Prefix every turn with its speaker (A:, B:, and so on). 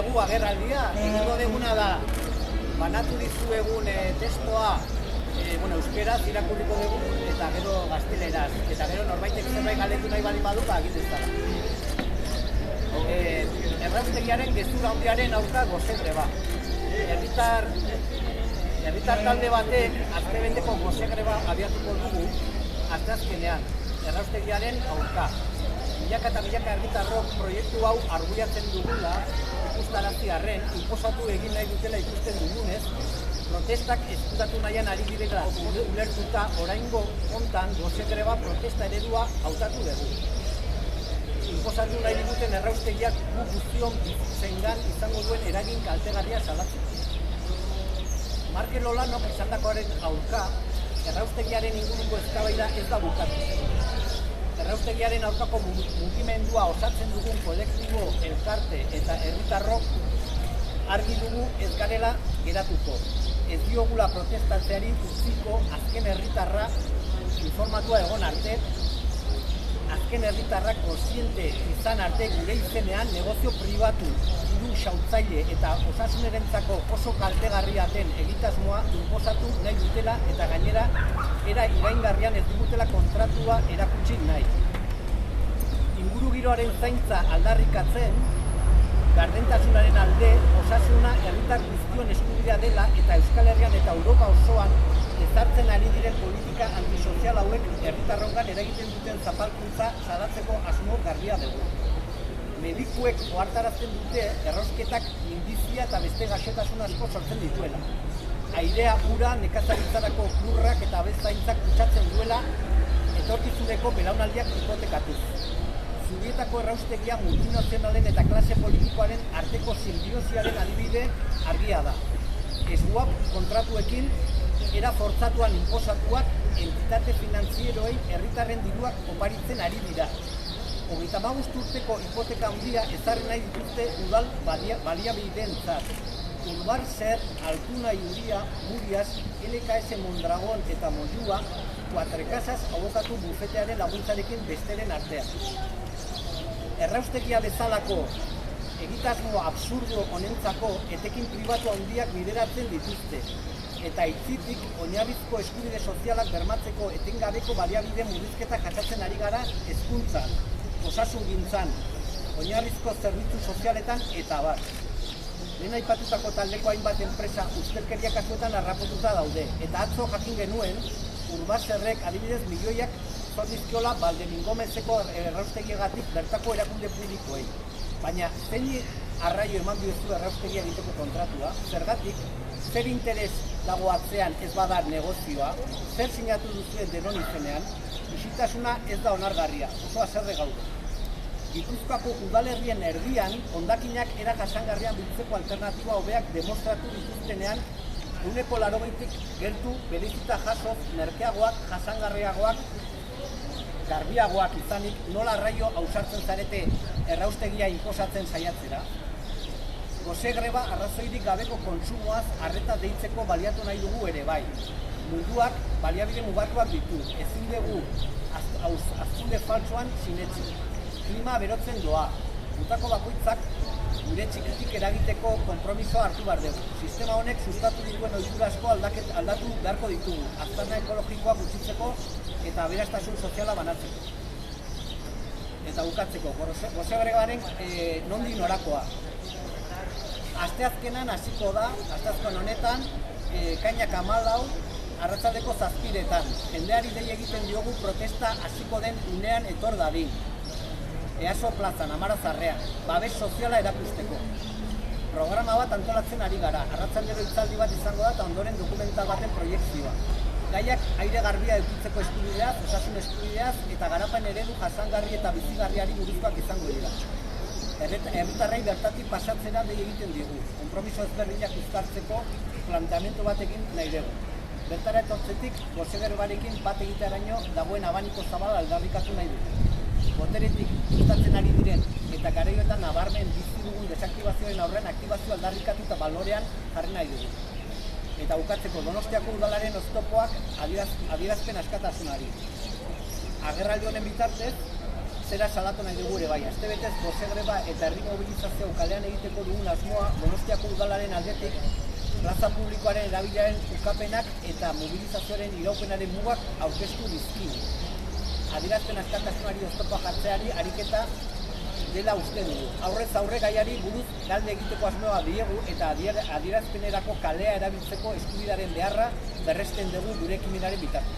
A: dugu agerraldia, egingo deguna da, banatu dizuegun testoa, euskeraz irakurriko dugu, eta gero gazteleraz, eta gero norbaitek zerbait galdetu nahi baldin badu, egin dezala. Erraustegiaren gezurra handiaren aurka gose greba. Herritar talde batek astebeteko gose greba abiatuko dugu asteazkenean, erraustegiaren aurka. Milaka eta milaka herritarrok proiektu hau argudiatzen dugula, ikustarazi arren, inposatu egin nahi dutela ikusten dugunez, protestak ezkutatu nahian ari direla ulertuta oraingo hontan gose greba protesta eredua hautatu dugu. Inposatu nahi diguten erraustegiak gu guztion bizitzengan izango duen eragin kaltegarria salatzeko. Markel Olanok esandakoaren aurka, erraustegiaren inguruko eztabaida ez da bukatu. Erraustegiaren aurkako mugimendua osatzen dugun kolektibo, elkarte eta herritarrok argi dugu ez garela geratuko. Ez diogula protestatzeari utziko azken herritarra informatua egon arte, azken herritarrak kontziente izan arte gure izenean negozio pribatu, diru xautzaile eta osasunerentzako oso kaltegarria den egitasmoa inposatu nahi dutela eta gainera era iraingarrian ez dugutela kontratua erakutsi nahi. Ingurugiroaren zaintza aldarrikatzen, gardentasunaren alde, osasuna herritar guztion eskubidea dela eta Euskal Herrian eta Europa osoan ezartzen ari diren politika antisozial hauek herritarrongan eragiten duten zapalkuntza salatzeko asmo garbia dugu. Medikuek ohartarazten dute errausketak minbizia eta beste gaixotasun asko sortzen dituela. Airea, ura, nekazaritzarako lurrak eta abeltzaintzak kutsatzen duela etorkizuneko belaunaldiak hipotekatuz. Zubietako erraustegia multinazionalen eta klase politikoaren arteko sinbiosiaren adibide argia da. Swap kontratuekin era fortzatuan inposatuak entitate finantzieroei herritarren diruak oparitzen ari dira. 35 urteko hipoteka handia ezarri nahi dituzte udal baliabideentzat. Urbarzer, Altuna Iuria, Murias, LKS Mondragon eta Moyua, Cuatrecasas abokatu bufetearen laguntzarekin besteren artean. Erraustegia bezalako egitasmo absurdo honentzako etekin pribatu handiak bideratzen dituzte. Eta hitzitik oinarrizko eskubide sozialak bermatzeko etengabeko baliabide murrizketa jasatzen ari gara hezkuntzan, osasungintzan, oinarrizko zerbitzu sozialetan eta abar. Lehen aipatutako taldeko hainbat enpresa ustelkeria kasuetan harrapotuta daude, eta atzo jakin genuen Urbazerrek adibidez milioiak zor dizkiola Valdemingomezeko erraustegiagatik bertako erakunde publikoei. Baina zein arraio eman diozu erraustegia egiteko kontratua, zergatik, zer interes dago atzean ez badar negozioa, zer sinatu duzuen denon izenean, isiltasuna ez da onargarria, oso haserre gaude. Gipuzkoako udalerrien erdian, hondakinak era jasangarrian biltzeko alternatiba hobeak demostratu dituztenean, 80%tik gertu berezita jasoz, merkeagoak, jasangarriagoak, garbiagoak izanik, nola arraio ausartzen zarete erraustegia inposatzen saiatzera. Gose greba arrazoirik gabeko kontsumoaz arreta deitzeko baliatu nahi dugu ere bai. Munduak baliabide mugatuak ditu, ezin dugu hazkunde faltsuan sinetsi. Klima berotzen doa, gutako bakoitzak gure txikitik eragiteko konpromisoa hartu behar dugu. Sistema honek sustatu dituen ohitura asko aldatu beharko ditugu, aztarna ekologikoa gutxitzeko eta aberastasun soziala banatzeko. Eta bukatzeko, gose grebaren nondik norakoa. Asteazkenan hasiko da, asteazken honetan, ekainak 14, arratsaldeko 7:00. Jendeari dei egiten diogu protesta hasiko den unean etor dadin. EASO plazan, Amarazarrean, babes soziala erakusteko. Programa bat antolatzen ari gara, arratsaldero hitzaldi bat izango da eta ondoren dokumental baten proiekzioa. Gaiak aire garbia edukitzeko eskubideaz, osasun eskubideaz eta garapen eredu jasangarri eta bizigarriari buruzkoak izango dira. Herritarrei bertatik pasatzera dei egiten digu, konpromiso ezberdinak uztartzeko planteamendu bat egin nahi dugu. Bertara etortzetik, gose grebarekin bat egiteraino dagoen abaniko zabala aldarrikatu nahi dugu. Boteretik gustatzen ari diren eta garaioetan nabarmen bizi dugun desaktibazioen aurrean aktibazio aldarrikatu eta balorean jarri nahi dugu. Eta bukatzeko Donostiako udalaren oztopoak adierazpen askatasunari. Agerraldi honen bitartez, zera salatu nahi dugu ere bai. Astebetez gose greba eta herri mobilizazio kalean egiteko dugun asmoa Donostiako udalaren aldetik plaza publikoaren erabilaren ukapenak eta mobilizazioaren iraupenaren mugak aurkeztu dizkigu. Adierazpen askatasunari oztopoa jartzeari ariketa dela uste dugu. Aurrez aurre gaiari buruz galde egiteko asmoa diegu eta adierazpenerako kalea erabiltzeko eskubidaren beharra berresten dugu gure ekimenaren bitartez.